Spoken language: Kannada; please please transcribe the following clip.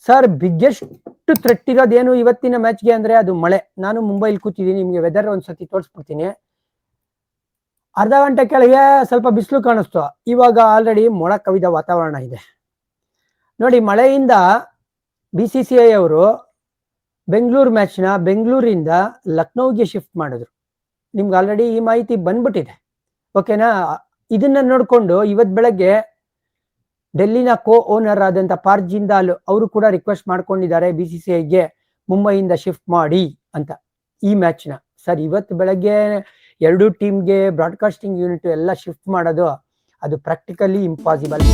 ಸರ್ ಬಿಗ್ಗೆಸ್ಟ್ ಥ್ರೆಟ್ ಇರೋದೇನು ಇವತ್ತಿನ ಮ್ಯಾಚ್ಗೆ ಅಂದ್ರೆ ಅದು ಮಳೆ. ನಾನು ಮುಂಬೈಲಿ ಕೂತಿದ್ದೀನಿ, ನಿಮ್ಗೆ ವೆದರ್ ಒಂದ್ಸತಿ ತೋರಿಸ್ಬಿಡ್ತೀನಿ. ಅರ್ಧ ಗಂಟೆ ಕೆಳಗೆ ಸ್ವಲ್ಪ ಬಿಸಿಲು ಕಾಣಿಸ್ತು, ಇವಾಗ ಆಲ್ರೆಡಿ ಮೋಡ ಕವಿದ ವಾತಾವರಣ ಇದೆ ನೋಡಿ. ಮಳೆಯಿಂದ BCCI ಅವರು ಬೆಂಗಳೂರು ಮ್ಯಾಚ್ನ ಬೆಂಗಳೂರಿಂದ ಲಕ್ನೋಗೆ ಶಿಫ್ಟ್ ಮಾಡಿದ್ರು. ನಿಮ್ಗೆ ಆಲ್ರೆಡಿ ಈ ಮಾಹಿತಿ ಬಂದ್ಬಿಟ್ಟಿದೆ, ಓಕೆನಾ. ಇದನ್ನ ನೋಡ್ಕೊಂಡು ಇವತ್ ಬೆಳಗ್ಗೆ ಡೆಲ್ಲಿನ ಓನರ್ ಆದಂತ ಪಾರ್ಕ್ ಜಿಂದಾಲ್ ಅವರು ಕೂಡ ರಿಕ್ವೆಸ್ಟ್ ಮಾಡ್ಕೊಂಡಿದ್ದಾರೆ BCCIಗೆ ಮುಂಬೈಯಿಂದ ಶಿಫ್ಟ್ ಮಾಡಿ ಅಂತ ಈ ಮ್ಯಾಚ್ನ. ಸರ್ ಇವತ್ತು ಬೆಳಗ್ಗೆ ಎರಡು ಟೀಮ್ಗೆ ಬ್ರಾಡ್ಕಾಸ್ಟಿಂಗ್ ಯೂನಿಟ್ ಎಲ್ಲ ಶಿಫ್ಟ್ ಮಾಡೋದು ಅದು ಪ್ರಾಕ್ಟಿಕಲಿ ಇಂಪಾಸಿಬಲ್.